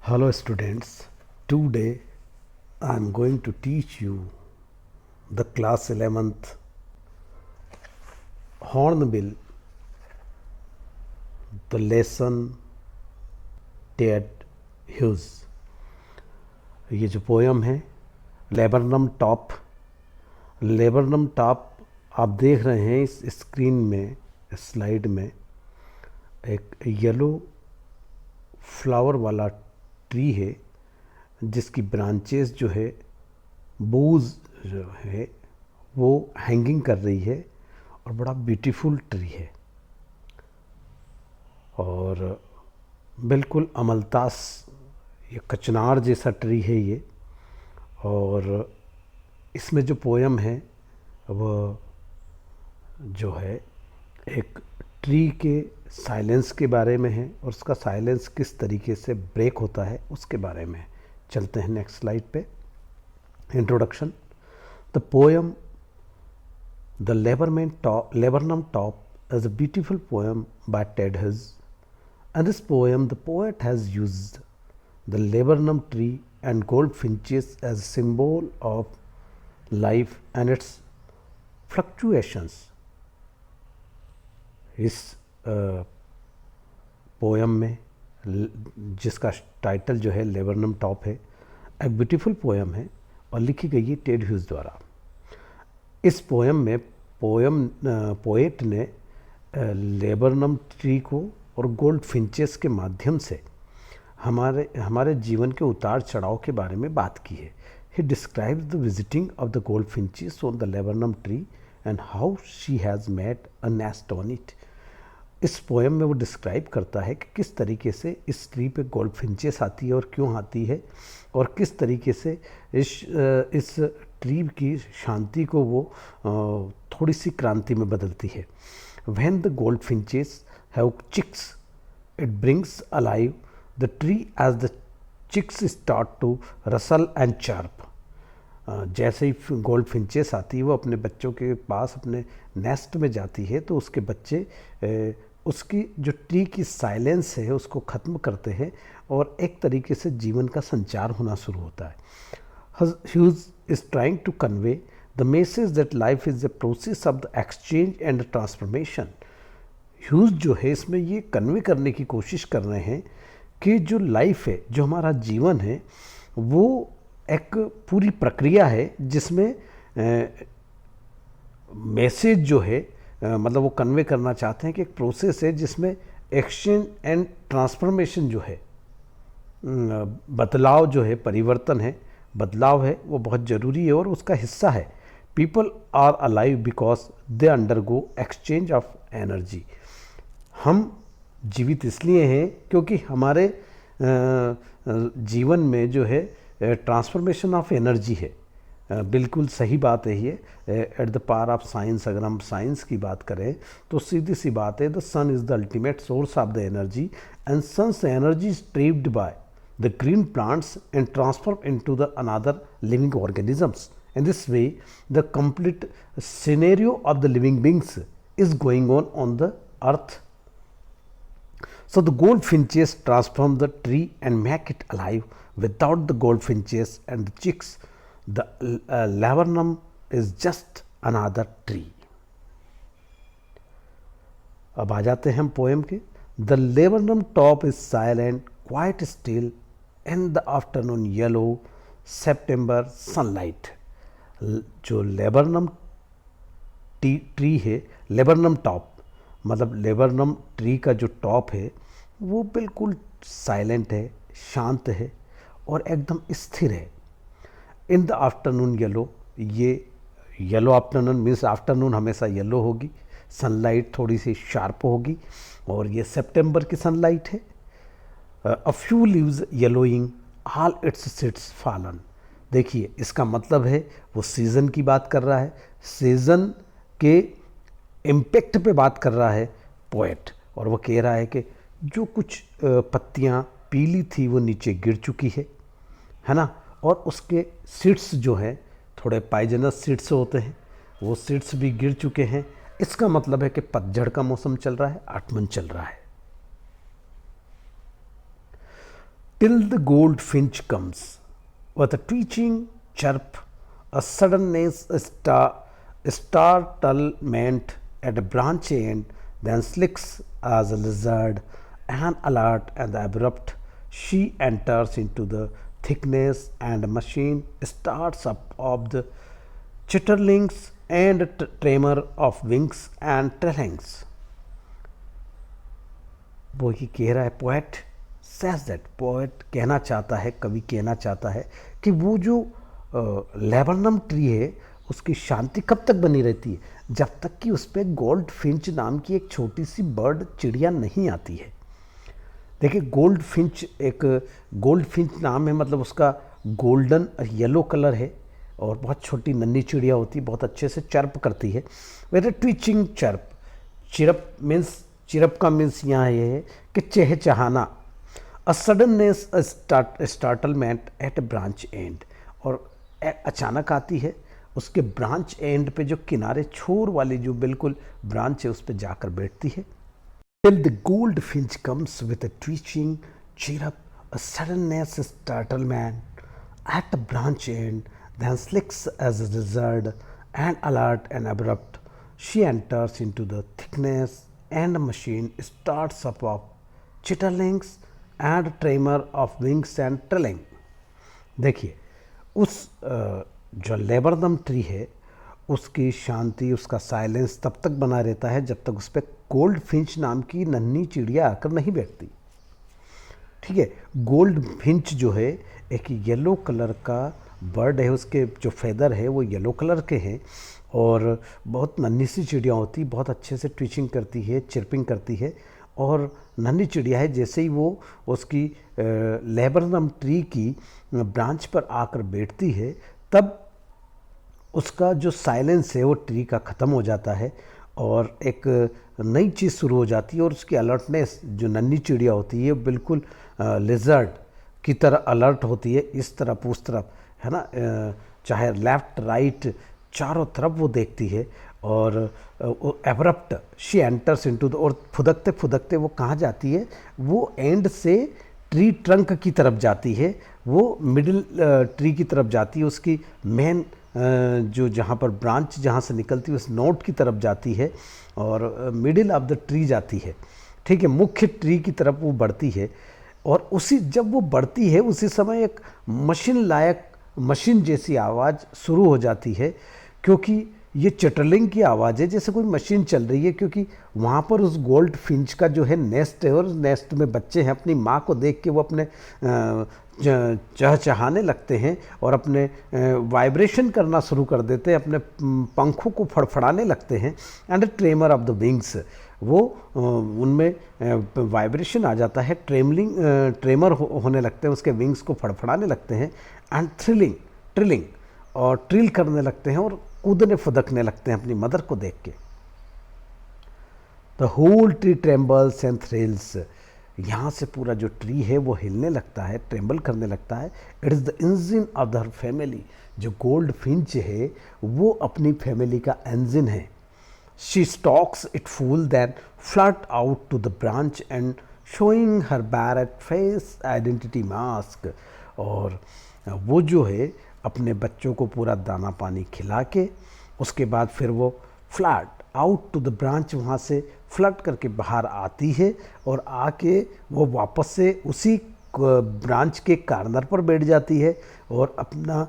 Hello students, today I am going to teach you the class 11th Hornbill, the lesson Ted Hughes. ये जो poem है laburnum top आप देख रहे हैं इस स्क्रीन में, इस स्लाइड में एक येलो फ्लावर वाला ट्री है जिसकी ब्रांचेस जो है बूज जो है वो हैंगिंग कर रही है और बड़ा ब्यूटीफुल ट्री है और बिल्कुल अमलतास ये कचनार जैसा ट्री है ये। और इसमें जो पोयम है वो जो है एक ट्री के साइलेंस के बारे में है और उसका साइलेंस किस तरीके से ब्रेक होता है उसके बारे में। चलते हैं नेक्स्ट स्लाइड पे। Introduction. The poem the laburnum top is a beautiful poem by Ted Hughes. In this poem, the poet has used the laburnum tree and goldfinches as a symbol of life and its fluctuations. इस poem में जिसका title जो है laburnum top है, एक beautiful poem है और लिखी गई है टेड ह्यूज द्वारा। इस पोयम में पोएट ने लेबरनम ट्री को और गोल्ड फिंचेस के माध्यम से हमारे जीवन के उतार चढ़ाव के बारे में बात की है। He describes the visiting of the gold finches on the laburnum tree and how she has made a nest on it. इस पोएम में वो डिस्क्राइब करता है कि किस तरीके से इस ट्री पे गोल्ड फिंचेस आती है और क्यों आती है और किस तरीके से इस ट्री की शांति को वो थोड़ी सी क्रांति में बदलती है। When the gold finches have chicks, it brings alive the tree as the chicks start to rustle and chirp. जैसे ही गोल्ड फिंचेस आती है वो अपने बच्चों के पास अपने नेस्ट में जाती है तो उसके बच्चे उसकी जो ट्री की साइलेंस है उसको ख़त्म करते हैं और एक तरीके से जीवन का संचार होना शुरू होता है। Hughes is trying to convey the message that life is the process of the exchange and transformation. Hughes जो है इसमें ये कन्वे करने की कोशिश कर रहे हैं कि जो लाइफ है, जो हमारा जीवन है, वो एक पूरी प्रक्रिया है जिसमें मैसेज जो है मतलब वो कन्वे करना चाहते हैं कि एक प्रोसेस है जिसमें एक्सचेंज एंड ट्रांसफॉर्मेशन जो है, बदलाव जो है, परिवर्तन है, बदलाव है, वो बहुत ज़रूरी है और उसका हिस्सा है। People are alive because they undergo exchange of energy. हम जीवित इसलिए हैं क्योंकि हमारे जीवन में जो है ट्रांसफॉर्मेशन ऑफ एनर्जी है। बिल्कुल सही बात है ये। At the power of science, अगर हम साइंस की बात करें तो सीधी सी बात है, the sun is the ultimate source of the energy and sun's energy is trapped by the green plants and transform into the another living organisms. In this way the complete scenario of the living beings is going on the earth. So the goldfinches transform the tree and make it alive. Without the goldfinches and the chicks, the laburnum is just another tree. अब आ जाते हैं हम poem के। The laburnum top is silent, quite still in the afternoon yellow September sunlight. जो laburnum tree है, laburnum top मतलब laburnum tree का जो टॉप है वो बिल्कुल साइलेंट है, शांत है और एकदम स्थिर है। इन द आफ्टरनून येलो, ये येलो आफ्टरनून मीन्स आफ्टरनून हमेशा येलो होगी, सनलाइट थोड़ी सी शार्प होगी और ये सितंबर की सनलाइट है। A few leaves yellowing, all it's seeds fallen. देखिए इसका मतलब है वो सीज़न की बात कर रहा है, सीज़न के इम्पैक्ट पे बात कर रहा है पोएट और वो कह रहा है कि जो कुछ पत्तियाँ पीली थी वो नीचे गिर चुकी है ना, और उसके सीड्स जो हैं थोड़े पाइजनस सीड्स होते हैं, वो सीड्स भी गिर चुके हैं। इसका मतलब है कि पतझड़ का मौसम चल रहा है, आगमन चल रहा है। till the goldfinch comes with a twitching chirp, a suddenness, startlement at a branch end, then slicks as a lizard, an alert and abrupt. She enters into the thickness, and a machine starts up of the chitterlings and tremor of wings and tailings. वो ही कह रहा है, poet says that, poet कहना चाहता है, कवि कहना चाहता है कि वो जो लेबनम ट्री है उसकी शांति कब तक बनी रहती है, जब तक कि उस पर गोल्ड फिंच नाम की एक छोटी सी बर्ड चिड़िया नहीं आती है। देखिए गोल्ड फिंच, एक गोल्ड फिंच नाम है, मतलब उसका गोल्डन येलो कलर है और बहुत छोटी नन्ही चिड़िया होती है, बहुत अच्छे से चर्प करती है। Very twitching chirp, chirp means, chirp का मीन्स यहाँ ये है कि चहचहाना। A suddenness, startlement at branch end, और अचानक आती है उसके ब्रांच एंड पे, जो किनारे छोर वाली जो बिल्कुल ब्रांच है उस पे जाकर बैठती है। Till the goldfinch comes with a twitching chirrup, a suddenness, startlement at the branch end, then slicks as a lizard, and alert and abrupt. She enters into the thickness, and the machine starts up of chitterlings and tremor of wings and trilling. देखिए उस जो laburnum tree है उसकी शांति, उसका silence तब तक बना रहता है जब तक उस पर गोल्ड फिंच नाम की नन्ही चिड़िया आकर नहीं बैठती। ठीक है, गोल्ड फिंच जो है एक येलो कलर का बर्ड है, उसके जो फेदर है वो येलो कलर के हैं और बहुत नन्ही सी चिड़िया होती, बहुत अच्छे से ट्विचिंग करती है, चिरपिंग करती है और नन्ही चिड़िया है। जैसे ही वो उसकी लेबरनम ट्री की ब्रांच पर आकर बैठती है तब उसका जो साइलेंस है वो ट्री का ख़त्म हो जाता है और एक नई चीज़ शुरू हो जाती है और उसकी अलर्टनेस, जो नन्ही चिड़िया होती है बिल्कुल लिजर्ड की तरह अलर्ट होती है, इस तरफ उस तरफ, है ना, चाहे लेफ़्ट राइट चारों तरफ वो देखती है। और abrupt, she enters into the, और फुदकते फुदकते वो कहाँ जाती है, वो एंड से ट्री ट्रंक की तरफ जाती है, वो मिडिल ट्री की तरफ जाती है, उसकी मेन जो जहाँ पर ब्रांच जहाँ से निकलती है उस नोट की तरफ जाती है और मिडिल ऑफ द ट्री जाती है। ठीक है, मुख्य ट्री की तरफ वो बढ़ती है और उसी जब वो बढ़ती है उसी समय एक मशीन जैसी आवाज़ शुरू हो जाती है, क्योंकि ये चटरलिंग की आवाज़ है, जैसे कोई मशीन चल रही है, क्योंकि वहाँ पर उस गोल्ड फिंच का जो है नेस्ट है और नेस्ट में बच्चे हैं। अपनी माँ को देख के वो अपने चहचहाने लगते हैं और अपने वाइब्रेशन करना शुरू कर देते हैं, अपने पंखों को फड़फड़ाने लगते हैं। And tremor of the wings, वो उनमें वाइब्रेशन आ जाता है, ट्रेमर होने लगते हैं, उसके विंग्स को फड़फड़ाने लगते हैं। एंड ट्रिलिंग और ट्रिल करने लगते हैं और कूदने फुदकने लगते हैं अपनी मदर को देख के। The whole tree trembles and thrills, यहाँ से पूरा जो ट्री है वो हिलने लगता है, ट्रेम्बल करने लगता है। It is the engine of their family, जो गोल्ड फिंच है वो अपनी फैमिली का इंजन है। She stokes it full then flirt out to the branch and showing her barred face identity mask, और वो जो है अपने बच्चों को पूरा दाना पानी खिला के उसके बाद फिर वो flit out to the branch, वहाँ से फ्लट करके बाहर आती है और आके वो वापस से उसी ब्रांच के कार्नर पर बैठ जाती है और अपना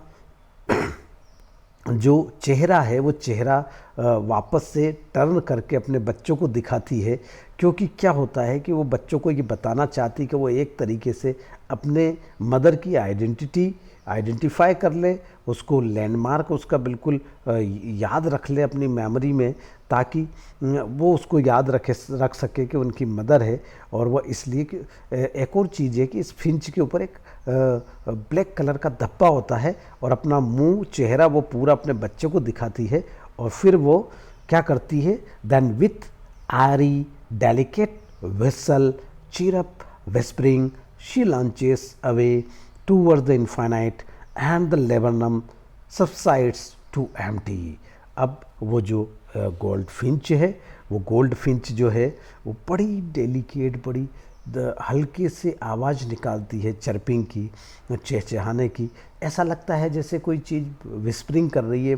जो चेहरा है वो चेहरा वापस से टर्न करके अपने बच्चों को दिखाती है। क्योंकि क्या होता है कि वो बच्चों को ये बताना चाहती कि वो एक तरीके से अपने मदर की आइडेंटिफाई कर ले, उसको लैंडमार्क उसका बिल्कुल याद रख ले अपनी मेमोरी में, ताकि वो उसको याद रख सके कि उनकी मदर है। और वह इसलिए कि एक और चीज़ है कि इस फिंच के ऊपर एक ब्लैक कलर का धब्बा होता है और अपना मुंह चेहरा वो पूरा अपने बच्चे को दिखाती है। और फिर वो क्या करती है, देन विथ आरी delicate whistle, chirrup, whispering, she launches away towards the infinite and the laburnum subsides to empty. अब वो जो गोल्ड फिंच है, वो गोल्ड फिंच जो है वो बड़ी डेलिकेट, बड़ी हल्की सी आवाज़ निकालती है चर्पिंग की, चहचहाने की। ऐसा लगता है जैसे कोई चीज़ विस्परिंग कर रही है,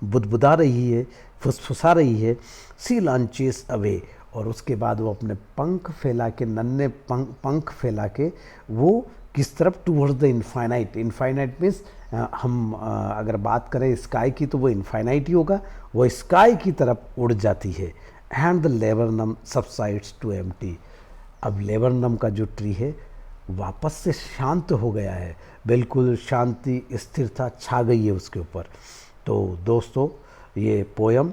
बुदबुदा रही है, फुसफुसा रही है। सी लॉन्चेस अवे, और उसके बाद वो अपने पंख फैला के, नन्हे पंख फैला के वो किस तरफ, towards the infinite. Infinite means हम अगर बात करें स्काई की तो वो इनफाइनाइट ही होगा, वो स्काई की तरफ उड़ जाती है। And the laburnum subsides to empty. अब लेबरनम का जो ट्री है वापस से शांत हो गया है, बिल्कुल शांति स्थिरता छा गई है उसके ऊपर। तो दोस्तों, ये पोयम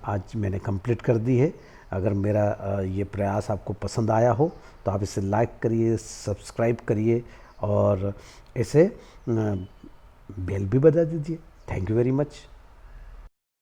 आज मैंने कंप्लीट कर दी है। अगर मेरा ये प्रयास आपको पसंद आया हो तो आप इसे लाइक करिए, सब्सक्राइब करिए और इसे बेल भी बजा दीजिए। Thank you very much.